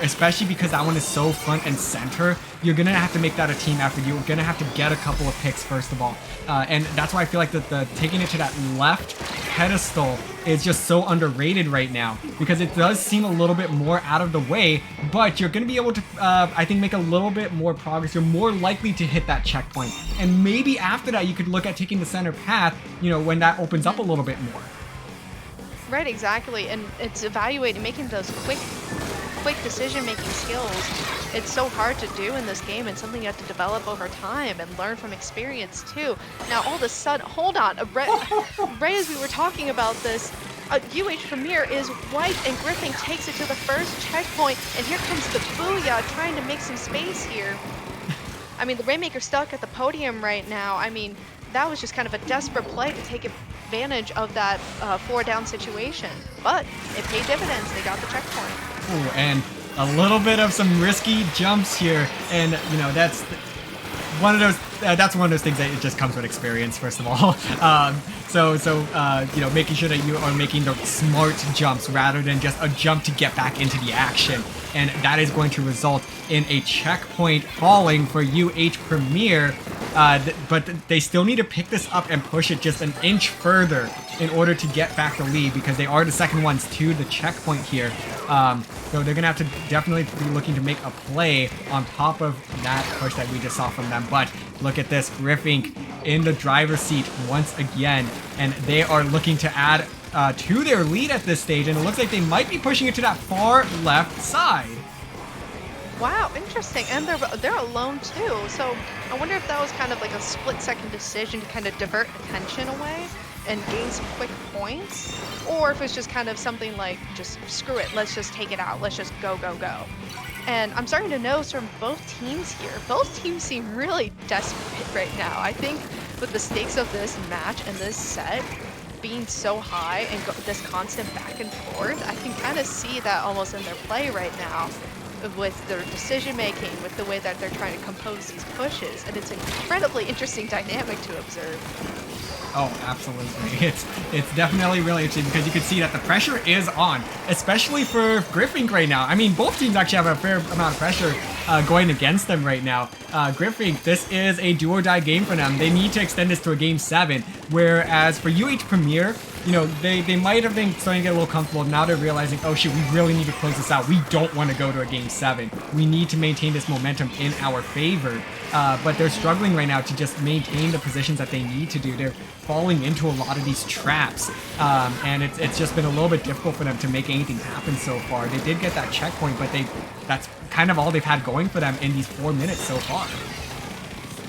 Especially because that one is so front and center. You're gonna have to make that a team effort. You're gonna have to get a couple of picks first of all, and that's why I feel like the taking it to that left pedestal is just so underrated right now, because it does seem a little bit more out of the way, but you're gonna be able to I think make a little bit more progress. You're more likely to hit that checkpoint, and maybe after that you could look at taking the center path, when that opens up a little bit more. Right, exactly, and it's evaluating, making those quick decision-making skills. It's so hard to do in this game, and something you have to develop over time and learn from experience too. Now all of a sudden, hold on, Ray, as we were talking about this, UH Premier is white and Griffink takes it to the first checkpoint, and here comes the Booyah trying to make some space here. I mean, the Rainmaker stuck at the podium right now. I mean, that was just kind of a desperate play to take advantage of that 4-down situation. But it paid dividends. They got the checkpoint. Ooh, and a little bit of some risky jumps here, and that's one of those. That's one of those things that it just comes with experience, first of all. Making sure that you are making the smart jumps rather than just a jump to get back into the action, and that is going to result in a checkpoint falling for UH Premier. But they still need to pick this up and push it just an inch further in order to get back the lead, because they are the second ones to the checkpoint here. So they're gonna have to definitely be looking to make a play on top of that push that we just saw from them. But look at this, Griffink in the driver's seat once again, and they are looking to add to their lead at this stage, and it looks like they might be pushing it to that far left side. Wow, interesting. And they're alone too. So I wonder if that was kind of like a split-second decision to kind of divert attention away and gain some quick points, or if it's just kind of something like, just screw it, let's just take it out, let's just go, go, go. And I'm starting to notice from both teams here, both teams seem really desperate right now. I think with the stakes of this match and this set being so high and this constant back and forth, I can kind of see that almost in their play right now, with their decision making, with the way that they're trying to compose these pushes, and it's an incredibly interesting dynamic to observe. Oh, absolutely. It's definitely really interesting, because you can see that the pressure is on, especially for Griffink right now. I mean, both teams actually have a fair amount of pressure going against them right now. Griffink, this is a do or die game for them. They need to extend this to a game 7, whereas for UH Premier, they might have been starting to get a little comfortable. Now they're realizing, oh shit, we really need to close this out. We don't want to go to a game 7. We need to maintain this momentum in our favor. but they're struggling right now to just maintain the positions that they need to do. They're falling into a lot of these traps, and it's just been a little bit difficult for them to make anything happen so far. They did get that checkpoint, but that's kind of all they've had going for them in these 4 minutes so far.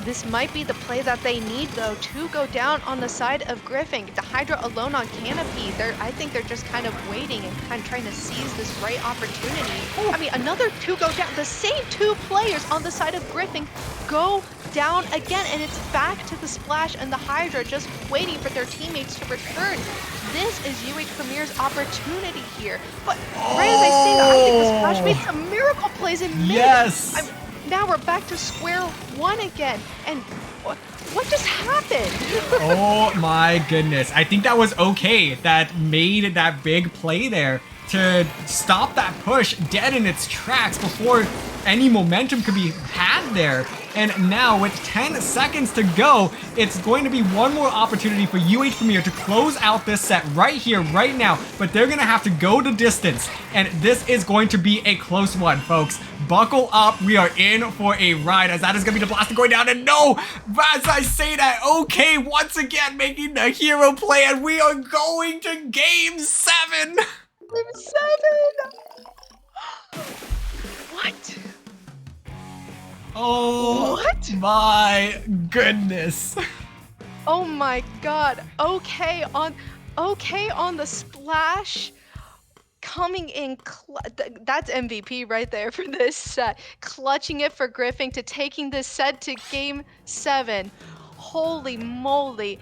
This might be the play that they need, though, to go down on the side of Griffink. The Hydra alone on Canopy. I think they're just kind of waiting and kind of trying to seize this right opportunity. I mean, another 2 go down. The same 2 players on the side of Griffink go down again, and it's back to the Splash and the Hydra just waiting for their teammates to return. This is UH Premier's opportunity here. But right as I say that, I think the Splash made some miracle plays in mid. Yes! Now we're back to square one again, and what just happened? Oh my goodness. I think that was okay. That made that big play there to stop that push dead in its tracks before any momentum could be had there. And now with 10 seconds to go, it's going to be one more opportunity for UH Premier to close out this set right here, right now. But they're going to have to go the distance. And this is going to be a close one, folks. Buckle up. We are in for a ride, as that is going to be the blaster going down. And no, as I say that, okay, once again making the hero play. And we are going to Game 7. Game 7. What? Oh, what? My goodness. Oh my god. Okay on the Splash. Coming in, that's MVP right there for this set. Clutching it for Griffink to taking this set to Game 7. Holy moly.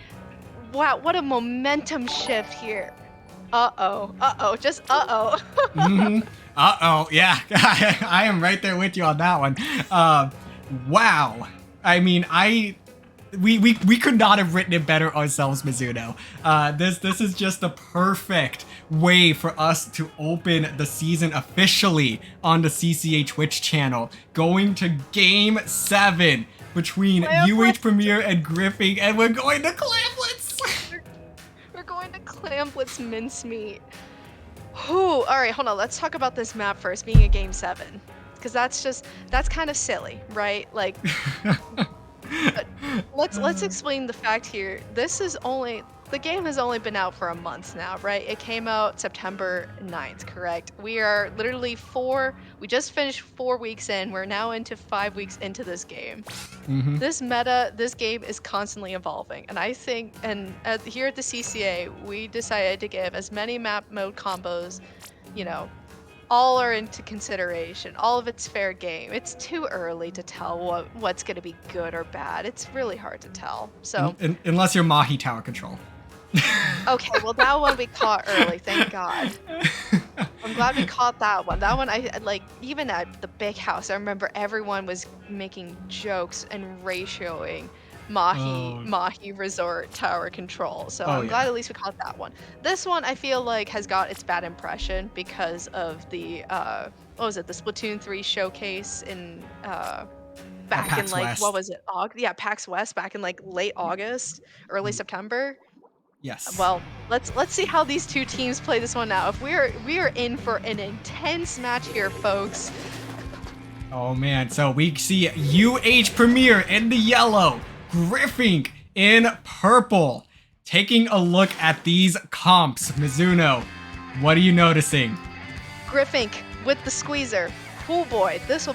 Wow, what a momentum shift here. Just uh-oh. Uh-oh, yeah, I am right there with you on that one. Wow. I mean, we could not have written it better ourselves, Mizuno. This is just the perfect way for us to open the season officially on the CCA Twitch channel. Going to Game 7 between UH Premier and Griffink, and we're going to Clamplets! We're going to Clamplets mincemeat. Whew, alright, hold on, let's talk about this map first, being a Game 7. Because that's kind of silly, right? Like, let's explain the fact here. The game has only been out for a month now, right? It came out September 9th, correct? We are literally we just finished 4 weeks in. We're now into 5 weeks into this game. Mm-hmm. This game is constantly evolving. And I think, here at the CCA, we decided to give as many map mode combos, all are into consideration. All of it's fair game. It's too early to tell what's going to be good or bad. It's really hard to tell. So unless you're Mahi Tower Control. Okay, well that one we caught early, thank God. I'm glad we caught that one. That one, even at the big house, I remember everyone was making jokes and ratioing Mahi Resort Tower Control. So I'm glad at least we caught that one. This one I feel like has got its bad impression because of the the Splatoon 3 showcase in back in West. what was it? PAX West back in late August, early September. Yes. Well, let's see how these two teams play this one now. If we are in for an intense match here, folks. Oh man, so we see UH Premier in the yellow, Griffink in purple. Taking a look at these comps, Mizuno, what are you noticing? Griffink with the squeezer. Oh boy, this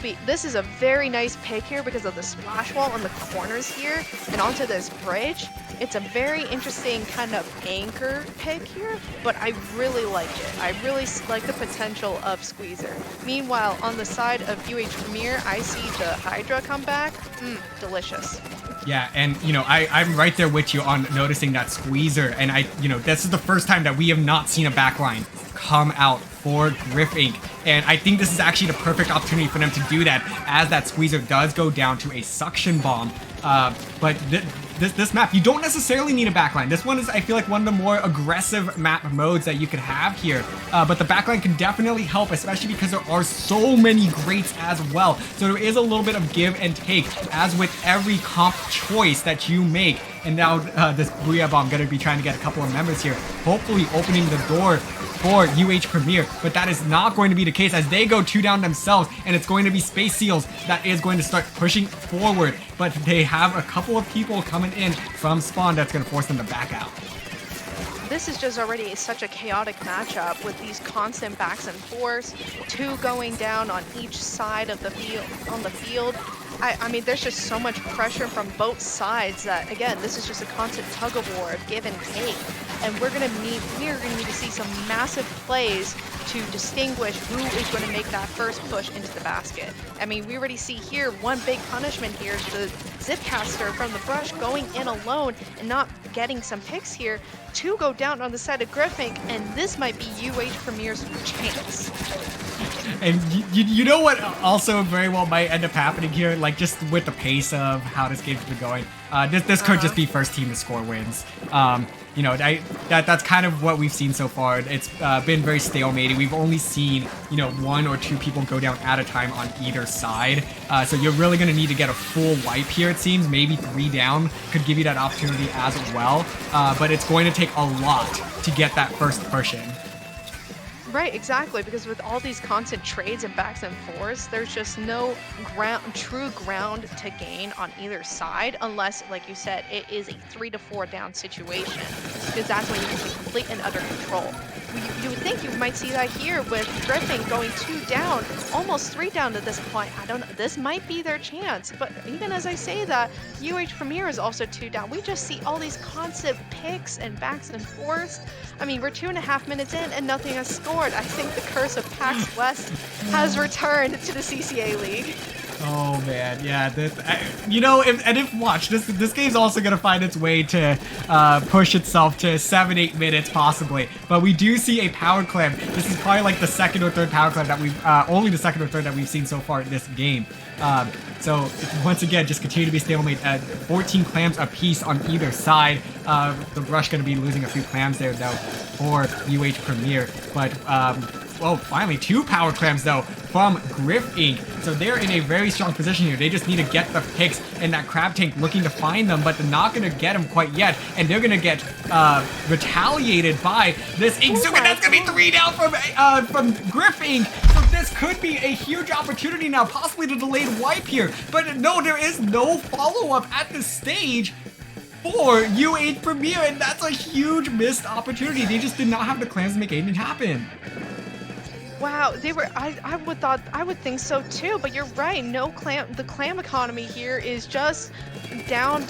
is a very nice pick here because of the splash wall on the corners here and onto this bridge. It's a very interesting kind of anchor pick here, but I really like it. I really like the potential of Squeezer. Meanwhile, on the side of UH Premier, I see the Hydra come back. Delicious. Yeah, and I'm right there with you on noticing that Squeezer, and this is the first time that we have not seen a backline come out for Griffink, and I think this is actually the perfect opportunity for them to do that, as that Squeezer does go down to a suction bomb. But this map, you don't necessarily need a backline. This one is, I feel like, one of the more aggressive map modes that you could have here. But the backline can definitely help, especially because there are so many greats as well. So there is a little bit of give and take, as with every comp choice that you make. And now this Booyah Bomb going to be trying to get a couple of members here, hopefully opening the door for UH Premier, but that is not going to be the case as they go 2 down themselves, and it's going to be Space Seals that is going to start pushing forward, but they have a couple of people coming in from spawn that's going to force them to back out. This is just already such a chaotic matchup with these constant backs and forths, 2 going down on each side of the field. I mean, there's just so much pressure from both sides that, again, this is just a constant tug of war of give and take. And we're gonna need to see some massive plays to distinguish who is going to make that first push into the basket. I mean, we already see here one big punishment here is the Zipcaster from the brush going in alone and not getting some picks here. 2 go down on the side of Griffink, and this might be UH Premier's chance. And you know what also very well might end up happening here, like just with the pace of how this game's been going, this could just be first team to score wins. You know, that's kind of what we've seen so far. It's been very stalemated. We've only seen, you know, 1 or 2 people go down at a time on either side. So you're really going to need to get a full wipe here, it seems. Maybe 3 down could give you that opportunity as well. But it's going to take a lot to get that first push in. Right, exactly, because with all these constant trades and backs and forths, there's just no true ground to gain on either side unless, like you said, it is a 3 to 4 down situation, because that's when you can take complete and utter control. You would think you might see that here with Griffink going 2 down, almost 3 down to this point. I don't know, this might be their chance, but even as I say that, UH Premier is also 2 down. We just see all these constant picks and backs and forths. I mean, we're 2.5 minutes in and nothing has scored. I think the curse of PAX West has returned to the CCA League. Oh man, yeah. You know, watch this game's also gonna find its way to push itself to 7-8 minutes possibly. But we do see a power clam. This is probably like the second or third power clam that we've only the second or third that we've seen so far in this game. So once again, just continue to be stalemate at 14 clams apiece on either side. The Rush gonna be losing a few clams there though for UH Premier, but oh, finally 2 power clams though from Griffink. So they're in a very strong position here. They just need to get the picks, and that crab tank looking to find them, but they're not going to get them quite yet. And they're going to get retaliated by this Inkzuka. That's going to be 3 down from Griffink. So this could be a huge opportunity now, possibly the delayed wipe here. But no, there is no follow-up at this stage for UH Premier, and that's a huge missed opportunity. They just did not have the clams to make anything happen. Wow, they were. I would think so too. But you're right. No clam. The clam economy here is just down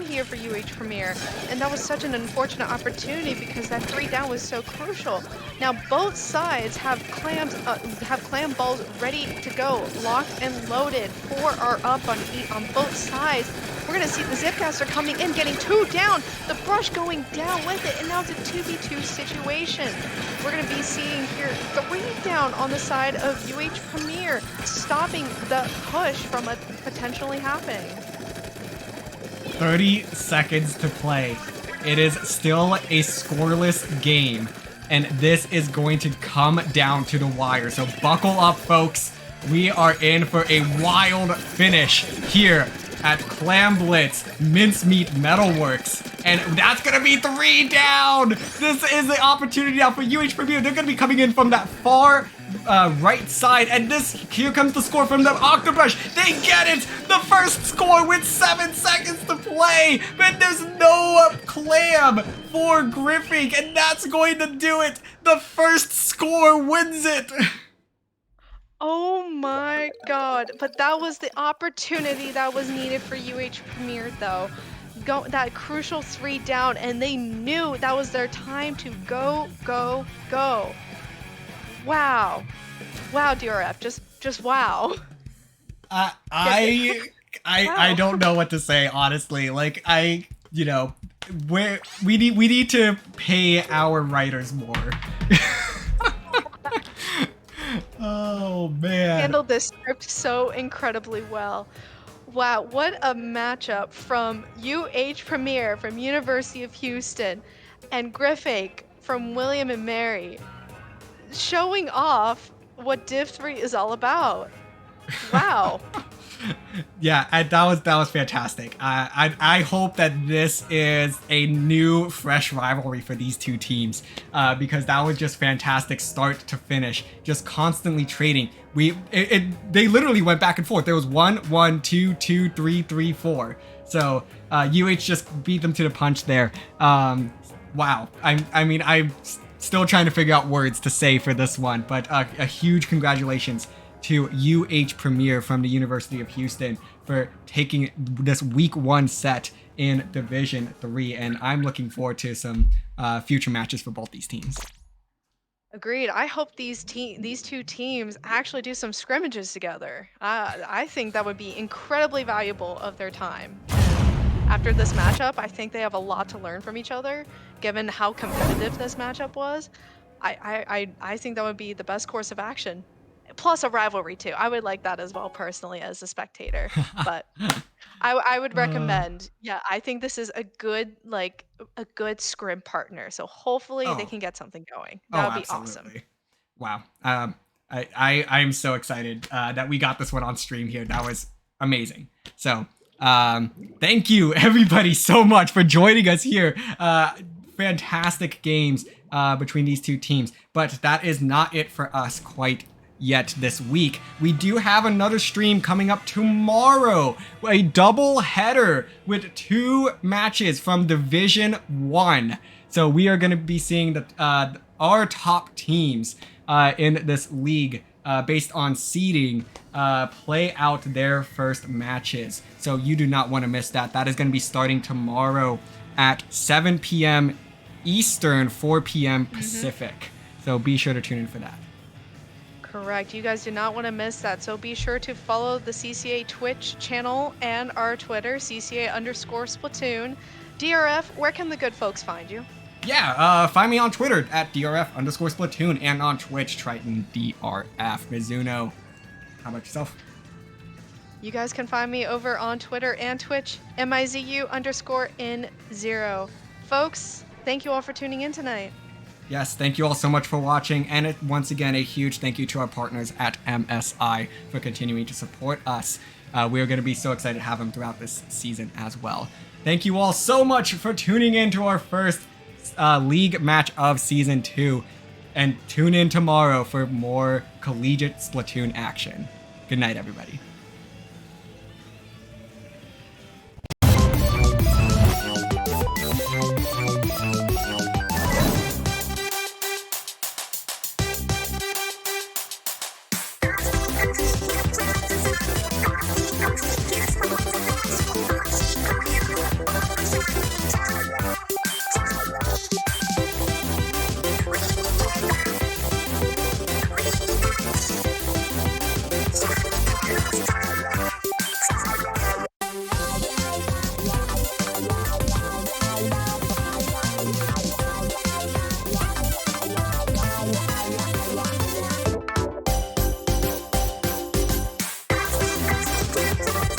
here for UH Premier, and that was such an unfortunate opportunity because that 3 down was so crucial. Now both sides have clams, have clam balls ready to go, locked and loaded. 4 are up on both sides. We're gonna see the Zipcaster coming in, getting 2 down. The brush going down with it, and now it's a 2v2 situation. We're gonna be seeing here 3 down on the side of UH Premier, stopping the push from potentially happening. 30 seconds to play. It is still a scoreless game, and this is going to come down to the wire. So buckle up, folks. We are in for a wild finish here at Clam Blitz Mincemeat Metalworks. And that's gonna be 3 down! This is the opportunity now for UH Premier. They're gonna be coming in from that far right side, and here comes the score from the Octobrush. They get it! The first score with 7 seconds to play, but there's no clam for Griffink, and that's going to do it. The first score wins it. Oh my god, but that was the opportunity that was needed for UH Premier though. That crucial 3 down, and they knew that was their time to go. Wow. Wow, DRF, just wow. I don't know what to say, honestly. Like, you know, we need to pay our writers more. Oh man. Handled this script so incredibly well. Wow, what a matchup from UH Premier from University of Houston and Griffink from William and Mary, showing off what Div 3 is all about. Wow. Yeah, that was fantastic. I hope that this is a new, fresh rivalry for these two teams, because that was just fantastic, start to finish, just constantly trading. They literally went back and forth. There was 1-1, 2-2, 3-3, 4. So UH just beat them to the punch there. Wow. I'm still trying to figure out words to say for this one, but a huge congratulations to UH Premier from the University of Houston for taking this week 1 set in Division 3, and I'm looking forward to some future matches for both these teams. Agreed. I hope these two teams actually do some scrimmages together. I think that would be incredibly valuable of their time. And after this matchup, I think they have a lot to learn from each other, given how competitive this matchup was. I think that would be the best course of action. Plus a rivalry too. I would like that as well personally as a spectator. But I would recommend. Yeah, I think this is a good a good scrim partner. So hopefully they Oh, can get something going. That oh, would be awesome. absolutely. Wow. I'm so excited that we got this one on stream here. That was amazing. So, thank you everybody so much for joining us here. Fantastic games between these two teams, but that is not it for us quite yet this week. We do have another stream coming up tomorrow, a double header with 2 matches from Division 1. So we are going to be seeing our top teams in this league based on seeding play out their first matches. So you do not want to miss that. That is going to be starting tomorrow at 7 p.m. Eastern, 4 p.m. Pacific. So be sure to tune in for that. Correct. You guys do not want to miss that. So be sure to follow the CCA Twitch channel and our Twitter, CCA_Splatoon. DRF, where can the good folks find you? Yeah, find me on Twitter at DRF_Splatoon and on Twitch, Triton DRF. Mizuno, how about yourself? You guys can find me over on Twitter and Twitch, MIZU_N0. Folks, thank you all for tuning in tonight. Yes, thank you all so much for watching, and once again, a huge thank you to our partners at MSI for continuing to support us. We are going to be so excited to have them throughout this season as well. Thank you all so much for tuning in to our first league match of Season 2, and tune in tomorrow for more collegiate Splatoon action. Good night, everybody.